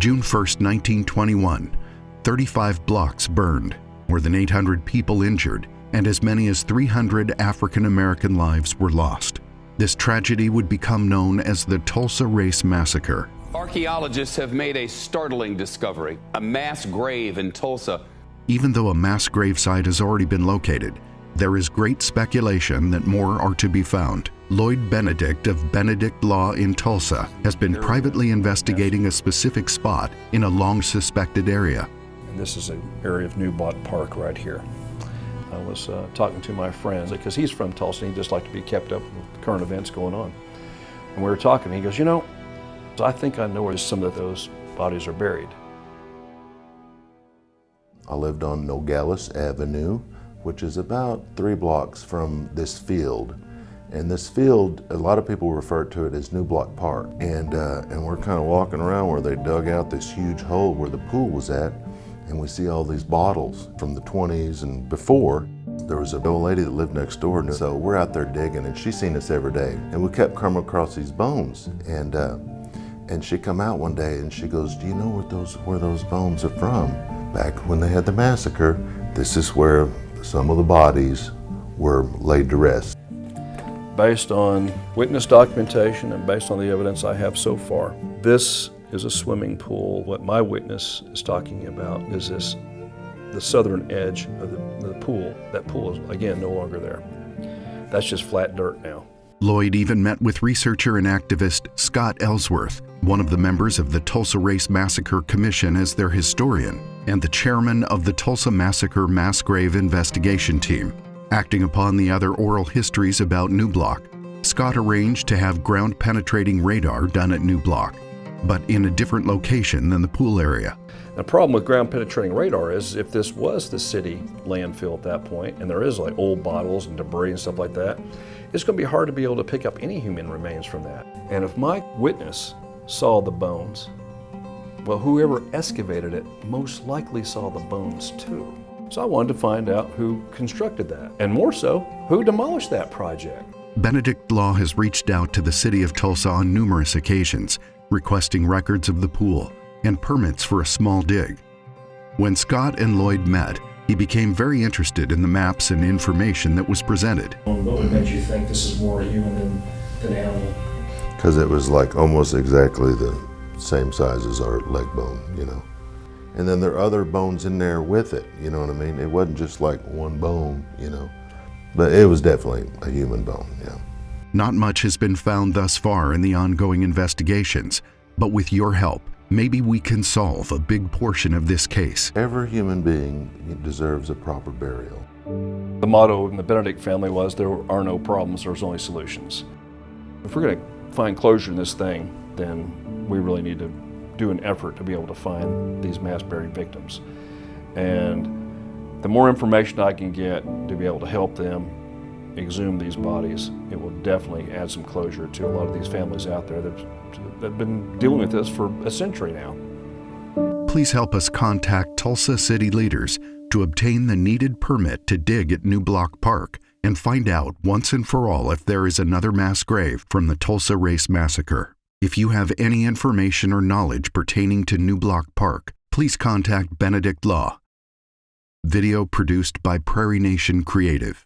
June 1st, 1921, 35 blocks burned, more than 800 people injured, and as many as 300 African American lives were lost. This tragedy would become known as the Tulsa Race Massacre. Archaeologists have made a startling discovery, a mass grave in Tulsa. Even though a mass grave site has already been located, there is great speculation that more are to be found. Lloyd Benedict of Benedict Law in Tulsa has been privately investigating a specific spot in a long-suspected area. And this is an area of New Block Park right here. I was talking to my friend, because he's from Tulsa, and he just liked to be kept up with current events going on. And we were talking, and he goes, you know, I think I know where some of those bodies are buried. I lived on Nogales Avenue, which is about 3 blocks from this field. And this field, a lot of people refer to it as New Block Park. And we're kind of walking around where they dug out this huge hole where the pool was at, and we see all these bottles from the 20s and before. There was an old lady that lived next door, and so we're out there digging, and she's seen us every day. And we kept coming across these bones, and she come out one day and she goes, do you know where those bones are from? Back when they had the massacre, this is where some of the bodies were laid to rest. Based on witness documentation and based on the evidence I have so far, this is a swimming pool. What my witness is talking about is the southern edge of the pool. That pool is, again, no longer there. That's just flat dirt now. Lloyd even met with researcher and activist Scott Ellsworth, one of the members of the Tulsa Race Massacre Commission, as their historian, and the chairman of the Tulsa Massacre Mass Grave Investigation Team. Acting upon the other oral histories about New Block, Scott arranged to have ground-penetrating radar done at New Block, but in a different location than the pool area. The problem with ground-penetrating radar is if this was the city landfill at that point, and there is like old bottles and debris and stuff like that, it's going to be hard to be able to pick up any human remains from that. And if my witness saw the bones, well, whoever excavated it most likely saw the bones too. So I wanted to find out who constructed that, and more so, who demolished that project. Benedict Law has reached out to the city of Tulsa on numerous occasions, requesting records of the pool and permits for a small dig. When Scott and Lloyd met, he became very interested in the maps and information that was presented. What would make you think this is more human than animal? Because it was like almost exactly the same size as our leg bone, you know. And then there are other bones in there with it, you know what I mean? It wasn't just like one bone, you know. But it was definitely a human bone, yeah. Not much has been found thus far in the ongoing investigations, but with your help, maybe we can solve a big portion of this case. Every human being deserves a proper burial. The motto in the Benedict family was, there are no problems, there's only solutions. If we're going to find closure in this thing, then we really need to do an effort to be able to find these mass buried victims. And the more information I can get to be able to help them exhume these bodies, it will definitely add some closure to a lot of these families out there that have been dealing with this for a century now. Please help us contact Tulsa city leaders to obtain the needed permit to dig at New Block Park and find out once and for all if there is another mass grave from the Tulsa Race Massacre. If you have any information or knowledge pertaining to New Block Park, please contact Benedict Law. Video produced by Prairie Nation Creative.